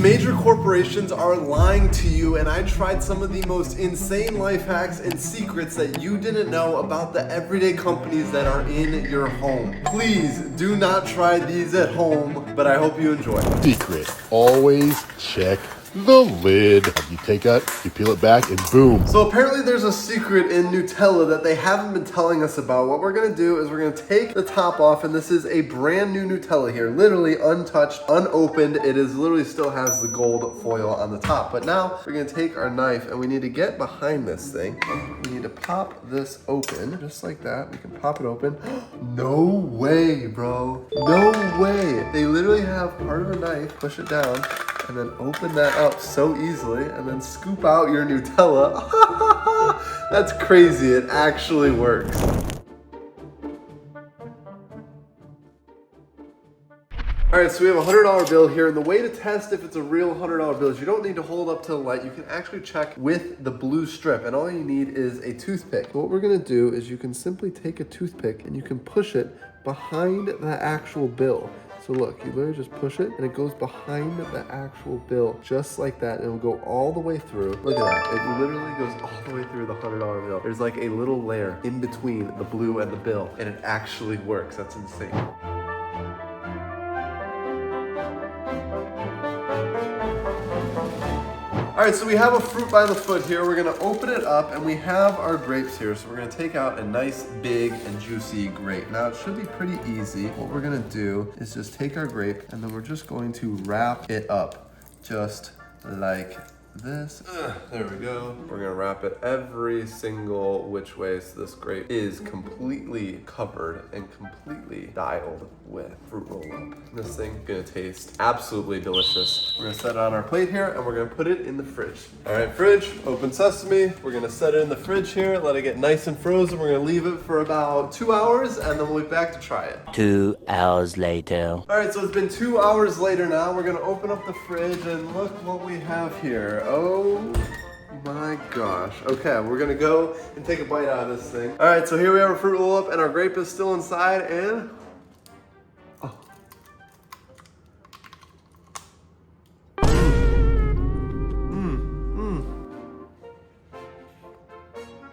major corporations are lying to you, and I tried some of the most insane life hacks and secrets that you didn't know about the everyday companies that are in your home. Please do not try these at home, but I hope you enjoy. Secret, always check the lid. You take it, you peel it back, and boom. So apparently there's a secret in Nutella that they haven't been telling us about. What we're gonna do is we're gonna take the top off, and this is a brand new Nutella here, literally untouched, unopened. It is literally still has the gold foil on the top. But now we're gonna take our knife and we need to get behind this thing. We need to pop this open, just like that. We can pop it open. No way, bro. No way. They literally have part of a knife, push it down, and then open that up so easily, and then scoop out your Nutella. That's crazy, it actually works. All right, so we have a $100 bill here, and the way to test if it's a real $100 bill is you don't need to hold it up to the light. You can actually check with the blue strip, and all you need is a toothpick. So what we're gonna do is you can simply take a toothpick and you can push it behind the actual bill. So look, you literally just push it and it goes behind the actual bill, just like that, and it'll go all the way through. Look at that, it literally goes all the way through the $100 bill. There's like a little layer in between the blue and the bill, and it actually works. That's insane. All right, so we have a fruit by the foot here. We're gonna open it up, and we have our grapes here. So we're gonna take out a nice, big, and juicy grape. Now, it should be pretty easy. What we're gonna do is just take our grape, and then we're just going to wrap it up, just like this. There we go. We're gonna wrap it every single which way so this grape is completely covered and completely dialed with fruit roll-up. This thing is gonna taste absolutely delicious. We're gonna set it on our plate here, and we're gonna put it in the fridge. All right, fridge, open sesame. We're gonna set it in the fridge here, let it get nice and frozen. We're gonna leave it for about 2 hours, and then we'll be back to try it. 2 hours later. All right, so it's been 2 hours later now. We're gonna open up the fridge, and look what we have here. Oh my gosh. Okay, we're gonna go and take a bite out of this thing. All right, so here we have our fruit roll up, and our grape is still inside, and oh.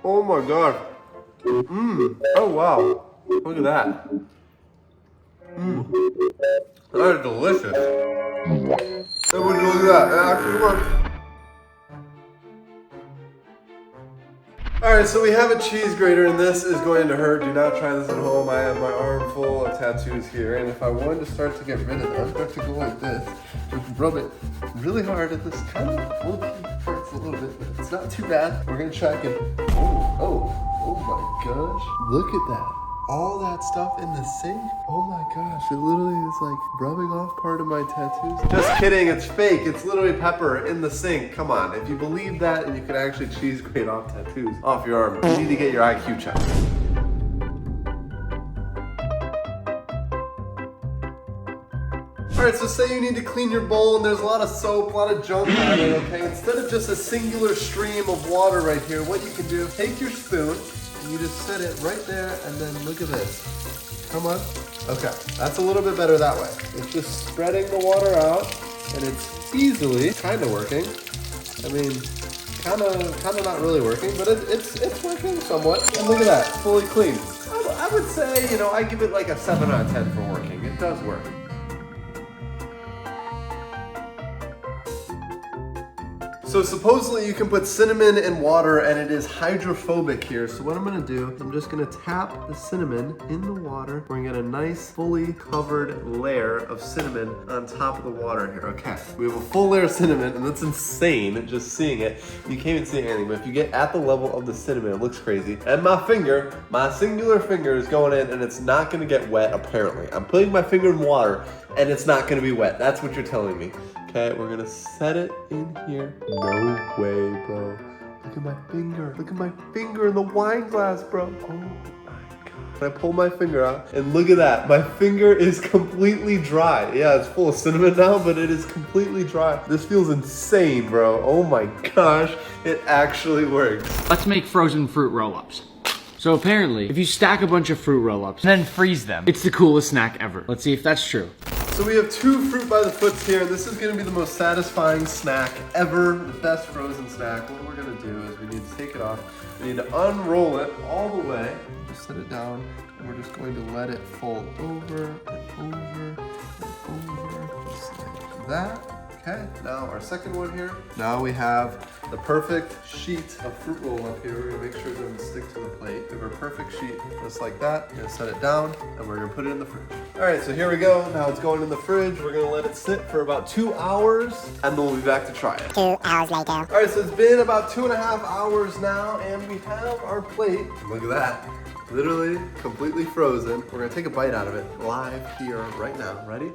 Oh my god. Oh wow. Look at that. That is delicious. Hey, would you look at that? It actually works. All right, so we have a cheese grater, and this is going to hurt. Do not try this at home. I have my arm full of tattoos here, and if I wanted to start to get rid of them, I have to go like this, just rub it really hard at this kind of hurts a little bit, but it's not too bad. We're gonna check it. Oh my gosh. Look at that. All that stuff in the sink? Oh my gosh, it literally is like rubbing off part of my tattoos. Just kidding, it's fake. It's literally pepper in the sink. Come on, if you believe that and you can actually cheese grate off tattoos off your arm, you need to get your IQ checked. All right, so say you need to clean your bowl and there's a lot of soap, a lot of junk on it, okay? Instead of just a singular stream of water right here, what you can do, take your spoon, and you just set it right there, and then look at this. Come on. Okay, that's a little bit better that way. It's just spreading the water out, and it's easily kind of working. I mean, kind of not really working, but it's working somewhat. And look at that, it's fully clean. I would say, you know, I give it like a 7 out of 10 for working. It does work. So supposedly you can put cinnamon in water and it is hydrophobic here. So what I'm gonna do, I'm just gonna tap the cinnamon in the water. We're gonna get a nice fully covered layer of cinnamon on top of the water here. Okay, we have a full layer of cinnamon, and that's insane just seeing it. You can't even see anything, but if you get at the level of the cinnamon, it looks crazy. And my finger, my singular finger is going in, and it's not gonna get wet apparently. I'm putting my finger in water and it's not gonna be wet. That's what you're telling me. Okay, we're gonna set it in here. No way, bro. Look at my finger. Look at my finger in the wine glass, bro. Oh my God. I pull my finger out, and look at that. My finger is completely dry. Yeah, it's full of cinnamon now, but it is completely dry. This feels insane, bro. Oh my gosh, it actually works. Let's make frozen fruit roll-ups. So apparently, if you stack a bunch of fruit roll-ups and then freeze them, it's the coolest snack ever. Let's see if that's true. So we have 2 fruit by the foots here, and this is gonna be the most satisfying snack ever, the best frozen snack. What we're gonna do is we need to take it off. We need to unroll it all the way. Just set it down, and we're just going to let it fold over and over and over, just like that. Okay, now our second one here. Now we have the perfect sheet of fruit roll up here. We're gonna make sure it doesn't stick to the plate. We have our perfect sheet, just like that. We're gonna set it down, and we're gonna put it in the fridge. All right, so here we go. Now it's going in the fridge. We're gonna let it sit for about 2 hours, and then we'll be back to try it. 2 hours later. All right, so it's been about 2.5 hours now, and we have our plate. Look at that. Literally completely frozen. We're gonna take a bite out of it live here right now. Ready?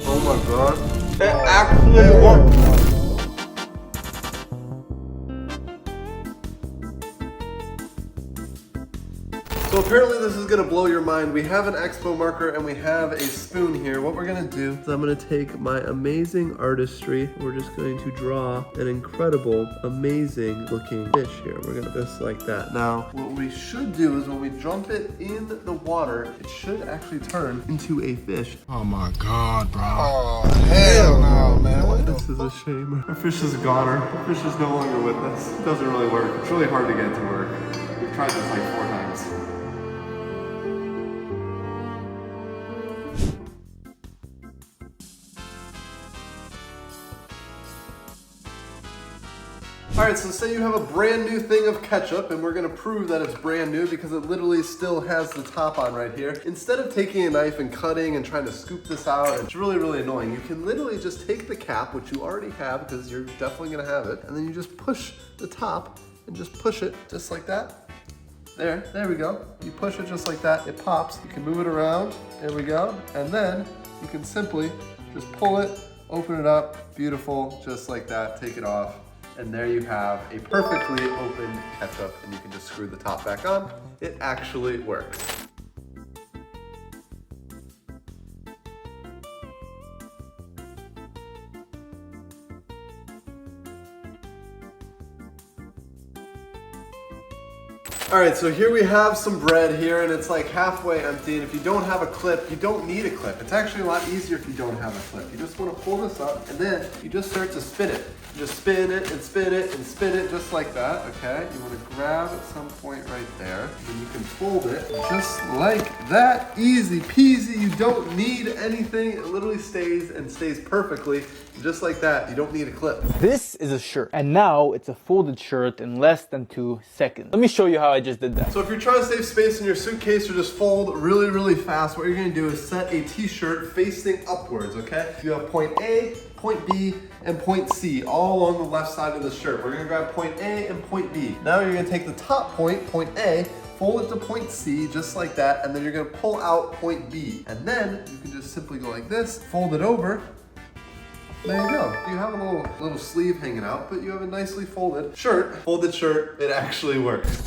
Oh my God. It actually works. So apparently this is gonna blow your mind. We have an expo marker and we have a spoon here. What we're gonna do is I'm gonna take my amazing artistry. We're just going to draw an incredible, amazing looking fish here. We're gonna just like that. Now, what we should do is when we dump it in the water, it should actually turn into a fish. Oh my God, bro. Oh, hell no, man. This is a shame. Our fish is gone. Our fish is no longer with us. It doesn't really work. It's really hard to get to work. We've tried this like 4 times. All right, so say you have a brand new thing of ketchup, and we're gonna prove that it's brand new because it literally still has the top on right here. Instead of taking a knife and cutting and trying to scoop this out, it's really, really annoying. You can literally just take the cap, which you already have because you're definitely gonna have it, and then you just push the top and just push it just like that. There we go. You push it just like that, it pops. You can move it around, there we go. And then you can simply just pull it, open it up, beautiful, just like that, take it off. And there you have a perfectly open ketchup, and you can just screw the top back on. It actually works. All right, so here we have some bread here, and it's like halfway empty, and if you don't have a clip, you don't need a clip. It's actually a lot easier if you don't have a clip. You just want to pull this up, and then you just start to spin it. You just spin it and spin it and spin it just like that, okay? You want to grab at some point right there, and then you can fold it just like that. Easy peasy, you don't need anything. It literally stays and stays perfectly, just like that. You don't need a clip. This is a shirt, and now it's a folded shirt in less than 2 seconds. Let me show you how I just did that. So if you're trying to save space in your suitcase or just fold really, really fast, what you're gonna do is set a t-shirt facing upwards, okay? You have point A, point B, and point C, all along the left side of the shirt. We're gonna grab point A and point B. Now you're gonna take the top point, point A, fold it to point C, just like that, and then you're gonna pull out point B. And then you can just simply go like this, fold it over. There you go. You have a little sleeve hanging out, but you have a nicely folded shirt. Folded shirt, it actually works.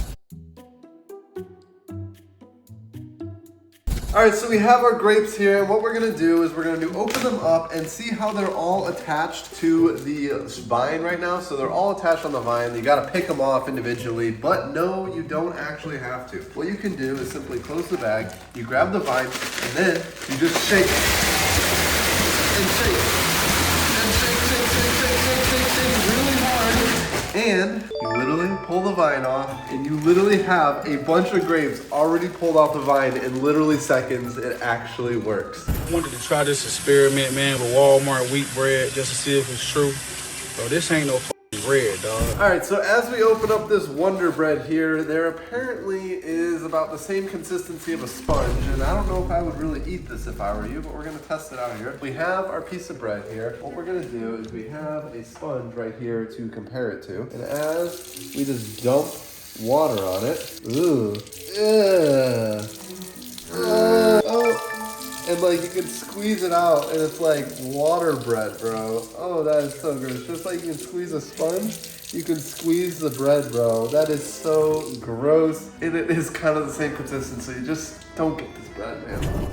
All right, so we have our grapes here, and what we're gonna do is we're gonna open them up and see how they're all attached to the vine right now. So they're all attached on the vine. You gotta pick them off individually, but no, you don't actually have to. What you can do is simply close the bag, you grab the vine, and then you just shake and shake, and shake really hard. And you literally pull the vine off, and you literally have a bunch of grapes already pulled off the vine in literally seconds. It actually works. I wanted to try this experiment, man, with Walmart wheat bread just to see if it's true. Bro, this ain't no bread, dog. All right, so as we open up this Wonder Bread here, there apparently is about the same consistency of a sponge, and I don't know if I would really eat this if I were you, but we're gonna test it out here. We have our piece of bread here. What we're gonna do is we have a sponge right here to compare it to, and as we just dump water on it, ooh, oh. And like you can squeeze it out and it's like water bread, bro. Oh, that is so gross. Just like you can squeeze a sponge, you can squeeze the bread, bro. That is so gross. And it is kind of the same consistency. Just don't get this bread, man.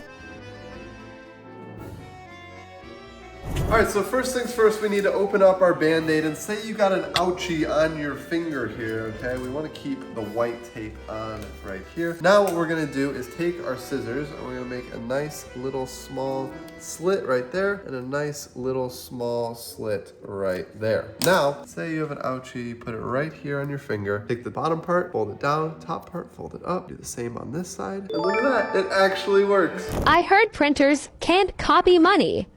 All right, so first things first, we need to open up our Band-Aid, and say you got an ouchie on your finger here, okay? We want to keep the white tape on right here. Now what we're gonna do is take our scissors and we're gonna make a nice little small slit right there and a nice little small slit right there. Now, say you have an ouchie, put it right here on your finger. Take the bottom part, fold it down, top part, fold it up. Do the same on this side. And look at that, it actually works. I heard printers can't copy money.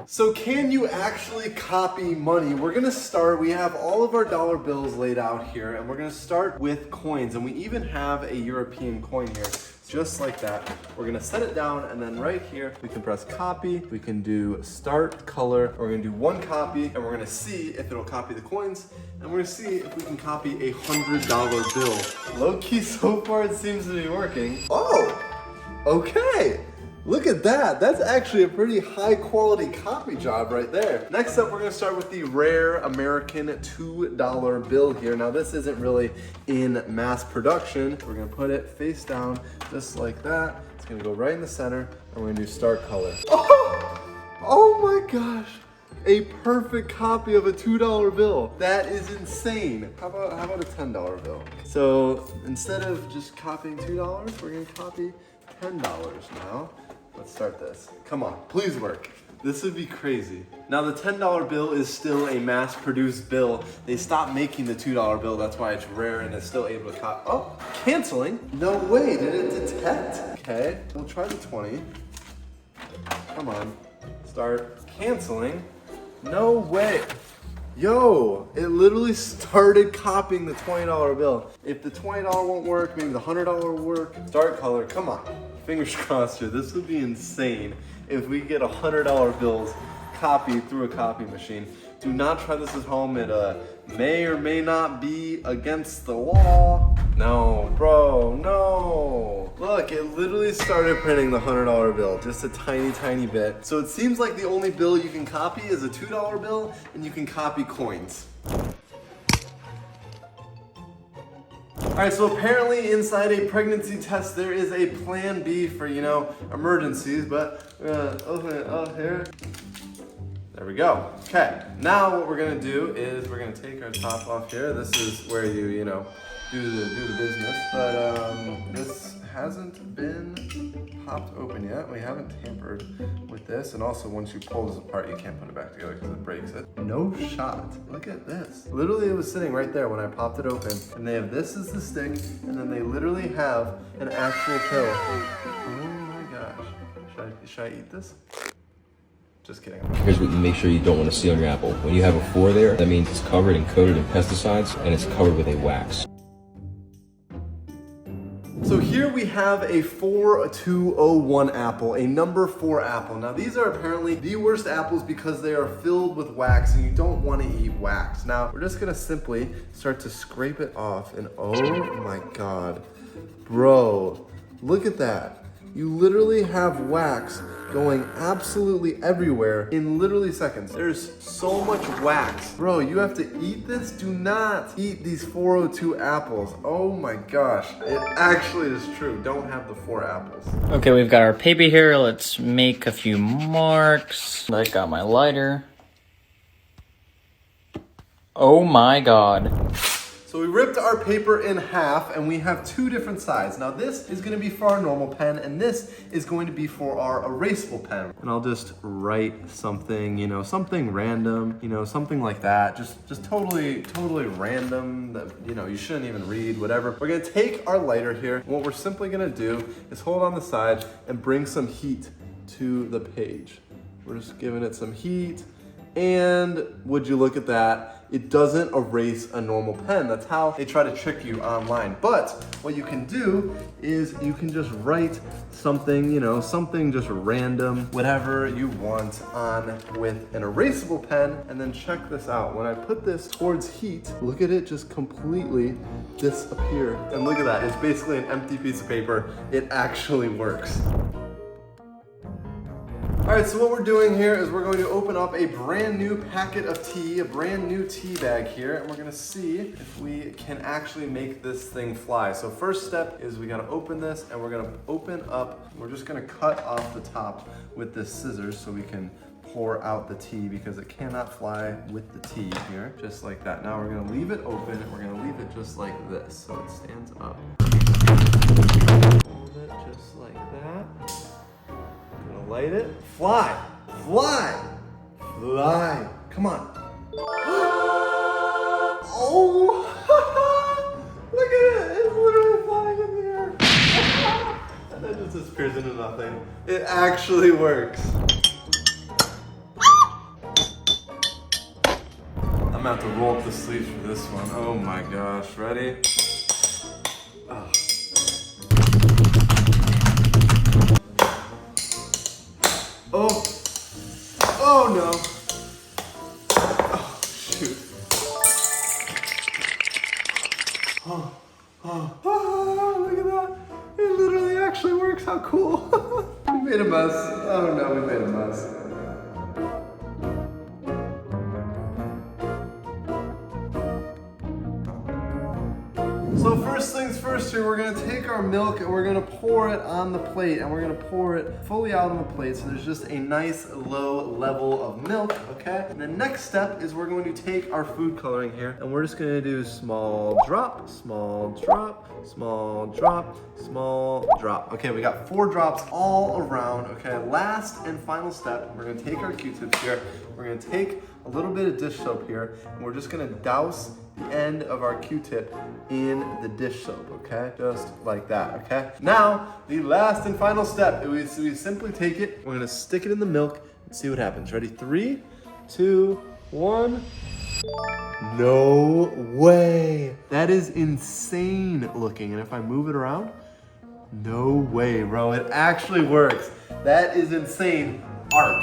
So can you actually copy money? We're gonna start, we have all of our dollar bills laid out here, and we're gonna start with coins, and we even have a European coin here, just like that. We're gonna set it down, and then right here, we can press copy, we can do start color, we're gonna do one copy, and we're gonna see if it'll copy the coins, and we're gonna see if we can copy a $100 bill. Low-key, so far it seems to be working. Oh, okay. Look at that, that's actually a pretty high quality copy job right there. Next up, we're gonna start with the rare American $2 bill here. Now this isn't really in mass production. We're gonna put it face down, just like that. It's gonna go right in the center, and we're gonna do start color. Oh my gosh. A perfect copy of a $2 bill. That is insane. How about a $10 bill? So instead of just copying $2, we're gonna copy $10 now. Let's start this. Come on, please work. This would be crazy. Now the $10 bill is still a mass-produced bill. They stopped making the $2 bill, that's why it's rare and it's still able to copy. Oh, canceling? No way, did it detect? Okay, we'll try the 20. Come on, start canceling. No way. Yo, it literally started copying the $20 bill. If the $20 won't work, maybe the $100 will work. Start color, come on. Fingers crossed here. This would be insane if we get $100 bills copied through a copy machine. Do not try this at home. It may or may not be against the law. No, bro, no. Look, it literally started printing the $100 bill, just a tiny, tiny bit. So it seems like the only bill you can copy is a $2 bill, and you can copy coins. All right, so apparently inside a pregnancy test, there is a plan B for, you know, emergencies, but we're gonna open it up here. There we go. Okay, now what we're gonna do is we're gonna take our top off here. This is where you know, do the business. But this hasn't been popped open yet. We haven't tampered with this. And also once you pull this apart, you can't put it back together because it breaks it. No shot. Look at this. Literally it was sitting right there when I popped it open. And they have this as the stick, and then they literally have an actual pill. Oh my gosh. Should I eat this? Just kidding. Here's what you make sure you don't want to see on your apple. When you have a 4 there, that means it's covered and coated in pesticides, and it's covered with a wax. So here we have a 4201 apple, a number 4 apple. Now these are apparently the worst apples because they are filled with wax and you don't want to eat wax. Now we're just gonna simply start to scrape it off, and oh my God, bro, look at that. You literally have wax going absolutely everywhere in literally seconds. There's so much wax. Bro, you have to eat this? Do not eat these 402 apples. Oh my gosh. It actually is true. Don't have the 4 apples. Okay, we've got our paper here. Let's make a few marks. I got my lighter. Oh my God. So we ripped our paper in half and we have 2 different sides. Now this is gonna be for our normal pen and this is going to be for our erasable pen. And I'll just write something, you know, something random, you know, something like that. Just totally random that, you know, you shouldn't even read, whatever. We're gonna take our lighter here. And what we're simply gonna do is hold on the side and bring some heat to the page. We're just giving it some heat. And would you look at that? It doesn't erase a normal pen. That's how they try to trick you online. But what you can do is you can just write something, you know, something just random, whatever you want on with an erasable pen. And then check this out. When I put this towards heat, look at it just completely disappear. And look at that, it's basically an empty piece of paper. It actually works. All right, so what we're doing here is we're going to open up a brand new packet of tea, a brand new tea bag here, and we're gonna see if we can actually make this thing fly. So first step is we gotta open this and we're gonna open up, we're just gonna cut off the top with this scissors so we can pour out the tea because it cannot fly with the tea here, just like that. Now we're gonna leave it open and we're gonna leave it just like this so it stands up. Hold it just like that. I'm gonna light it. Fly! Fly! Fly! Come on. Oh! Look at it! It's literally flying in the air. And then just disappears into nothing. It actually works. I'm about to roll up the sleeves for this one. Oh my gosh. Ready? Oh. Oh. Oh no. Oh, shoot. Oh, look at that. It literally actually works. How cool. We made a mess. Oh no, we made a mess. So first things first here, we're gonna take our milk and we're gonna pour it on the plate and we're gonna pour it fully out on the plate so there's just a nice low level of milk, okay? And the next step is we're going to take our food coloring here and we're just gonna do small drop, small drop, small drop, small drop. Okay, we got 4 drops all around, okay? Last and final step, we're gonna take our Q-tips here, we're gonna take a little bit of dish soap here and we're just gonna douse the end of our Q-tip in the dish soap, okay? Just like that, okay? Now, the last and final step, we simply take it, we're gonna stick it in the milk and see what happens. Ready? 3, 2, 1. No way. That is insane looking. And if I move it around, no way, bro. It actually works. That is insane art.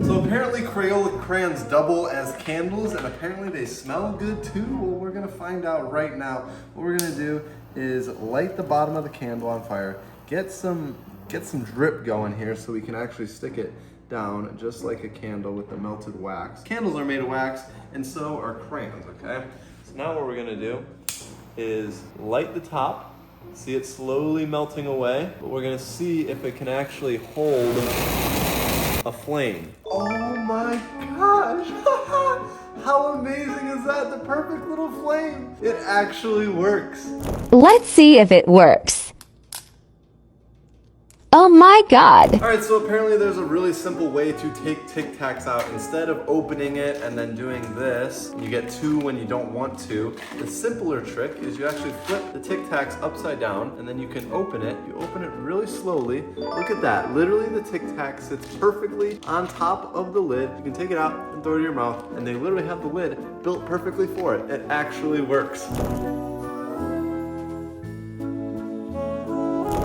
So apparently Crayola crayons double as candles and apparently they smell good too. Well, we're gonna find out right now. What we're gonna do is light the bottom of the candle on fire, get some drip going here so we can actually stick it down just like a candle with the melted wax. Candles are made of wax and so are crayons, okay? So now what we're gonna do is light the top, see it slowly melting away, but we're gonna see if it can actually hold a flame. Oh my gosh! How amazing is that? The perfect little flame. It actually works. Let's see if it works. Oh my God. All right, so apparently there's a really simple way to take Tic Tacs out. Instead of opening it and then doing this, you get 2 when you don't want to. The simpler trick is you actually flip the Tic Tacs upside down and then you can open it. You open it really slowly. Look at that. Literally the Tic Tac sits perfectly on top of the lid. You can take it out and throw it in your mouth and they literally have the lid built perfectly for it. It actually works.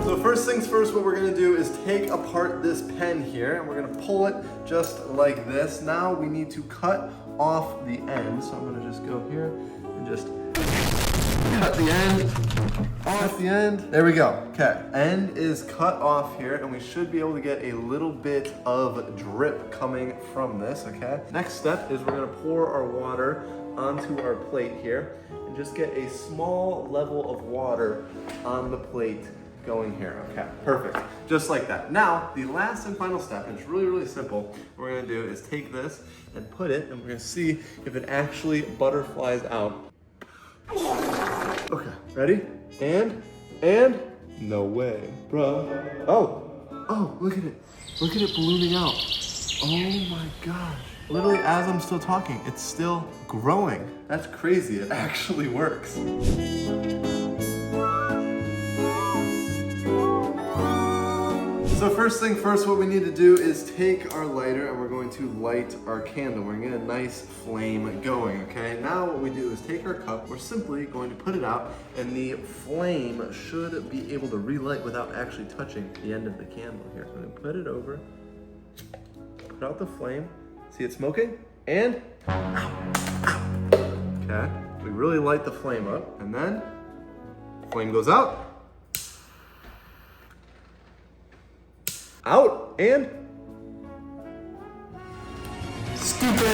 So first things first, what we're gonna do is take apart this pen here and we're gonna pull it just like this. Now we need to cut off the end. So I'm gonna just go here and just cut the end, off the end. There we go, okay. End is cut off here and we should be able to get a little bit of drip coming from this, okay? Next step is we're gonna pour our water onto our plate here and just get a small level of water on the plate going here. Okay, perfect. Just like that. Now, the last and final step, and it's really, really simple, what we're gonna do is take this and put it, and we're gonna see if it actually butterflies out. Okay, ready? And, no way, bro. Oh, look at it. Look at it ballooning out. Oh my gosh. Literally, as I'm still talking, it's still growing. That's crazy, it actually works. So first thing first, what we need to do is take our lighter and we're going to light our candle. We're gonna get a nice flame going, okay? Now what we do is take our cup, we're simply going to put it out and the flame should be able to relight without actually touching the end of the candle here. So I'm gonna put it over, put out the flame, see it smoking, and okay, we really light the flame up and then flame goes out. Out and stupid.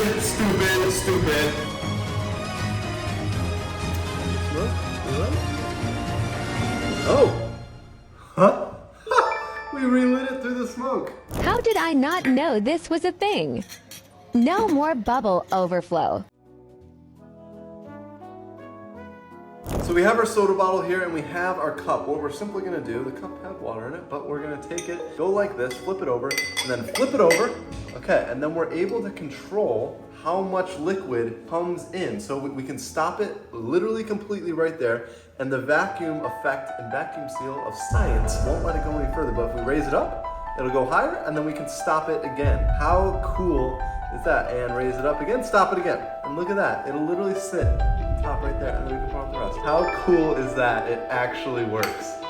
Oh, Huh? We relit it through the smoke. How did I not know this was a thing? No more bubble overflow. So we have our soda bottle here and we have our cup. What we're simply gonna do, the cup had water in it, but we're gonna take it, go like this, flip it over, and then flip it over. Okay, and then we're able to control how much liquid comes in. So we can stop it literally completely right there, and the vacuum effect and vacuum seal of science won't let it go any further. But if we raise it up, it'll go higher, and then we can stop it again. How cool is that? And raise it up again, stop it again. And look at that, it'll literally sit on top right there, and then we can pour out the rest. How cool is that? It actually works.